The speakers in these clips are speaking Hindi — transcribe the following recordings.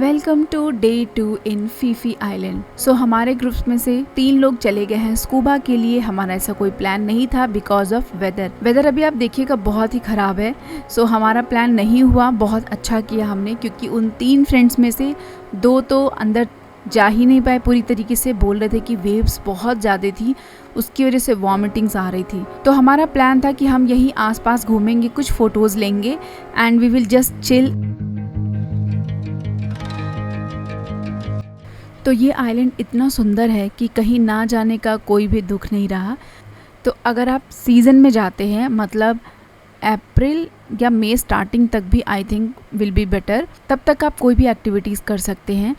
Welcome to day 2 in Phi Phi island. So हमारे ग्रुप्स में से 3 लोग चले गए हैं स्कूबा के लिए। हमारा ऐसा कोई प्लान नहीं था बिकॉज ऑफ वेदर अभी आप देखिएगा बहुत ही ख़राब है। सो हमारा प्लान नहीं हुआ। बहुत अच्छा किया हमने, क्योंकि उन 3 फ्रेंड्स में से 2 तो अंदर जा ही नहीं पाए पूरी तरीके से। बोल रहे थे कि वेव्स बहुत ज़्यादा थी, उसकी वजह से वॉमिटिंग्स आ रही थी। तो हमारा प्लान था कि हम यहीं आसपास घूमेंगे, कुछ फ़ोटोज़ लेंगे and we will just chill. तो ये आइलैंड इतना सुंदर है कि कहीं ना जाने का कोई भी दुख नहीं रहा। तो अगर आप सीज़न में जाते हैं, मतलब अप्रैल या मई स्टार्टिंग तक भी I think will be better, तब तक आप कोई भी एक्टिविटीज़ कर सकते हैं।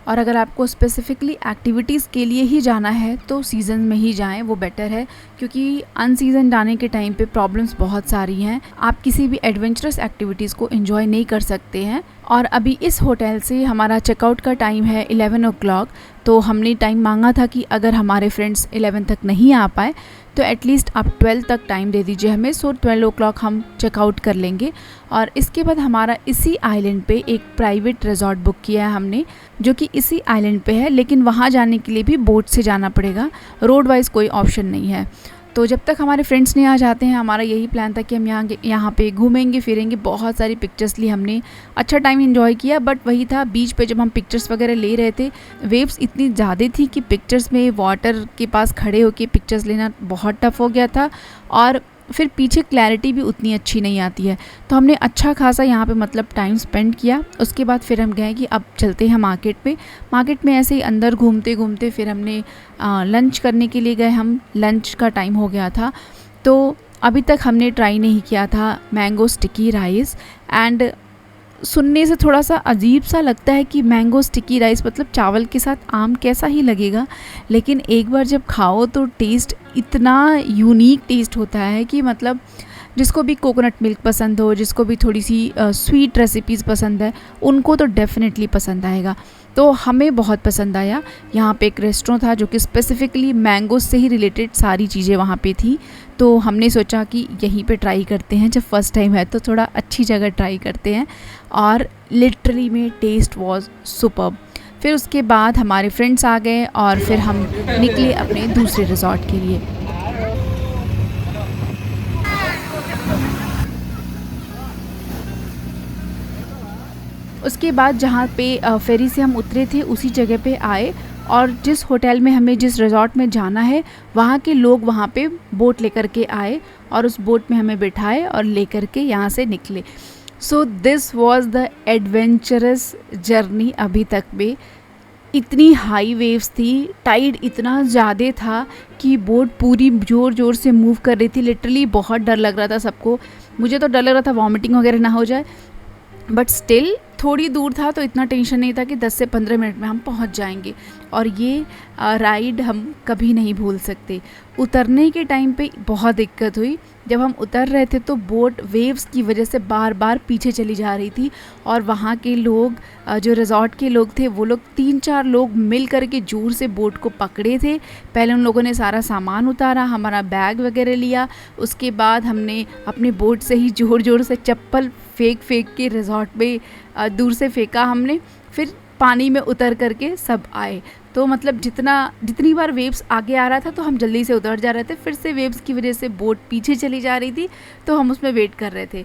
और अगर आपको स्पेसिफिकली एक्टिविटीज़ के लिए ही जाना है तो सीज़न में ही जाएं, वो बेटर है। क्योंकि अनसीज़न जाने के टाइम पे प्रॉब्लम्स बहुत सारी हैं, आप किसी भी एडवेंचरस एक्टिविटीज़ को एंजॉय नहीं कर सकते हैं। और अभी इस होटल से हमारा चेकआउट का टाइम है 11 o'clock। तो हमने टाइम मांगा था कि अगर हमारे फ्रेंड्स 11 तक नहीं आ पाए तो एटलीस्ट आप 12 तक टाइम दे दीजिए हमें। सो 12 o'clock हम चेकआउट कर लेंगे। और इसके बाद हमारा इसी आइलैंड पे एक प्राइवेट रिजॉर्ट बुक किया है हमने, जो कि इसी आइलैंड पे है, लेकिन वहाँ जाने के लिए भी बोट से जाना पड़ेगा, रोड वाइज कोई ऑप्शन नहीं है। तो जब तक हमारे फ्रेंड्स नहीं आ जाते हैं, हमारा यही प्लान था कि हम यहाँ पे घूमेंगे फिरेंगे। बहुत सारी पिक्चर्स ली हमने, अच्छा टाइम एंजॉय किया। बट वही था, बीच पे जब हम पिक्चर्स वगैरह ले रहे थे, वेव्स इतनी ज़्यादा थी कि पिक्चर्स में वाटर के पास खड़े होके पिक्चर्स लेना बहुत टफ हो गया था। और फिर पीछे क्लैरिटी भी उतनी अच्छी नहीं आती है। तो हमने अच्छा खासा यहाँ पे मतलब टाइम स्पेंड किया। उसके बाद फिर हम गए कि अब चलते हैं मार्केट में ऐसे ही अंदर घूमते घूमते फिर हमने लंच करने के लिए गए। हम लंच का टाइम हो गया था। तो अभी तक हमने ट्राई नहीं किया था मैंगो स्टिकी राइस। एंड सुनने से थोड़ा सा अजीब सा लगता है कि मैंगो स्टिकी राइस मतलब चावल के साथ आम कैसा ही लगेगा, लेकिन एक बार जब खाओ तो टेस्ट इतना यूनिक टेस्ट होता है कि मतलब जिसको भी कोकोनट मिल्क पसंद हो, जिसको भी थोड़ी सी स्वीट रेसिपीज़ पसंद है, उनको तो डेफिनेटली पसंद आएगा। तो हमें बहुत पसंद आया। यहाँ पे एक रेस्टोरेंट था जो कि स्पेसिफ़िकली मैंगो से ही रिलेटेड सारी चीज़ें वहाँ पे थी। तो हमने सोचा कि यहीं पे ट्राई करते हैं, जब फर्स्ट टाइम है तो थोड़ा अच्छी जगह ट्राई करते हैं। और लिटरली में टेस्ट वॉज सुपर्ब। फिर उसके बाद हमारे फ्रेंड्स आ गए और फिर हम निकले अपने दूसरे रिजॉर्ट के लिए। उसके बाद जहाँ पे फेरी से हम उतरे थे उसी जगह पे आए, और जिस होटल में हमें जिस रिजॉर्ट में जाना है वहाँ के लोग वहाँ पे बोट लेकर के आए और उस बोट में हमें बिठाए और लेकर के यहाँ से निकले। So this was the adventurous journey अभी तक में। इतनी हाई वेव्स थी, टाइड इतना ज़्यादा था कि बोट पूरी ज़ोर ज़ोर से मूव कर रही थी। लिटरली बहुत डर लग रहा था सबको। मुझे तो डर लग रहा था वॉमिटिंग वगैरह ना हो जाए, बट स्टिल थोड़ी दूर था तो इतना टेंशन नहीं था कि 10 से 15 मिनट में हम पहुंच जाएंगे। और ये राइड हम कभी नहीं भूल सकते। उतरने के टाइम पे बहुत दिक्कत हुई। जब हम उतर रहे थे तो बोट वेव्स की वजह से बार बार पीछे चली जा रही थी। और वहाँ के लोग, जो रिजॉर्ट के लोग थे, वो लोग 3-4 लोग मिल कर के जोर से बोट को पकड़े थे। पहले उन लोगों ने सारा सामान उतारा, हमारा बैग वगैरह लिया। उसके बाद हमने अपने बोट से ही ज़ोर ज़ोर से चप्पल फेंक के रिजॉर्ट में दूर से फेंका हमने। फिर पानी में उतर करके सब आए। तो मतलब जितनी बार वेव्स आगे आ रहा था तो हम जल्दी से उतर जा रहे थे। फिर से वेव्स की वजह से बोट पीछे चली जा रही थी तो हम उसमें वेट कर रहे थे।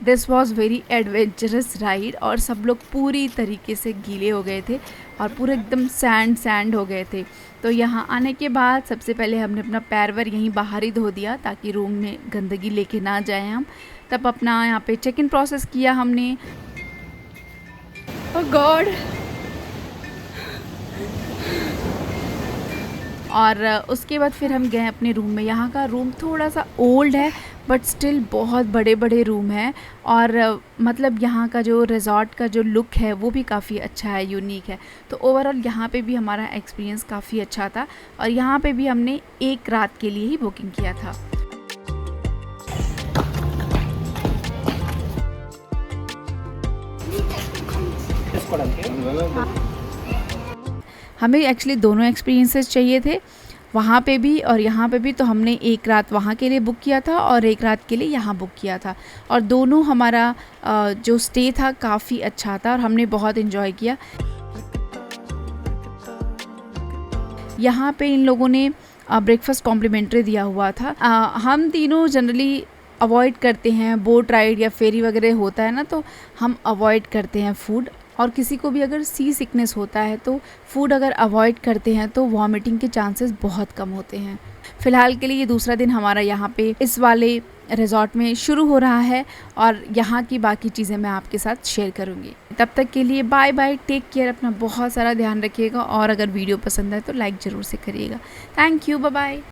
This was very adventurous ride. और सब लोग पूरी तरीके से गीले हो गए थे और पूरे एकदम सैंड हो गए थे। तो यहाँ आने के बाद सबसे पहले हमने अपना पैरवर यहीं बाहर ही धो दिया ताकि रूम में गंदगी लेके ना जाए हम। तब अपना यहाँ पे चेक इन प्रोसेस किया हमने। ओह गॉड। और उसके बाद फिर हम गए अपने रूम में। यहाँ का रूम थोड़ा सा ओल्ड है बट स्टिल बहुत बड़े बड़े रूम हैं। और मतलब यहाँ का जो रिजॉर्ट का जो लुक है वो भी काफ़ी अच्छा है, यूनिक है। तो ओवरऑल यहाँ पे भी हमारा एक्सपीरियंस काफ़ी अच्छा था। और यहाँ पे भी हमने एक रात के लिए ही बुकिंग किया था। हमें एक्चुअली दोनों एक्सपीरियंसेस चाहिए थे। वहाँ पे भी और यहाँ पे भी, तो हमने एक रात वहाँ के लिए बुक किया था और एक रात के लिए यहाँ बुक किया था, और दोनों हमारा जो स्टे था काफ़ी अच्छा था और हमने बहुत इन्जॉय किया। यहाँ पे इन लोगों ने ब्रेकफास्ट कॉम्प्लीमेंट्री दिया हुआ था। हम तीनों जनरली अवॉइड करते हैं, बोट राइड या फेरी वगैरह होता है ना, तो हम अवॉइड करते हैं फूड, और किसी को भी अगर सी सिकनेस होता है तो फूड अगर अवॉइड करते हैं तो वॉमिटिंग के चांसेस बहुत कम होते हैं। फ़िलहाल के लिए ये दूसरा दिन हमारा यहाँ पे इस वाले रिजॉर्ट में शुरू हो रहा है, और यहाँ की बाकी चीज़ें मैं आपके साथ शेयर करूँगी। तब तक के लिए बाय बाय, टेक केयर, अपना बहुत सारा ध्यान रखिएगा, और अगर वीडियो पसंद आए तो लाइक ज़रूर से करिएगा। Thank you, bye bye.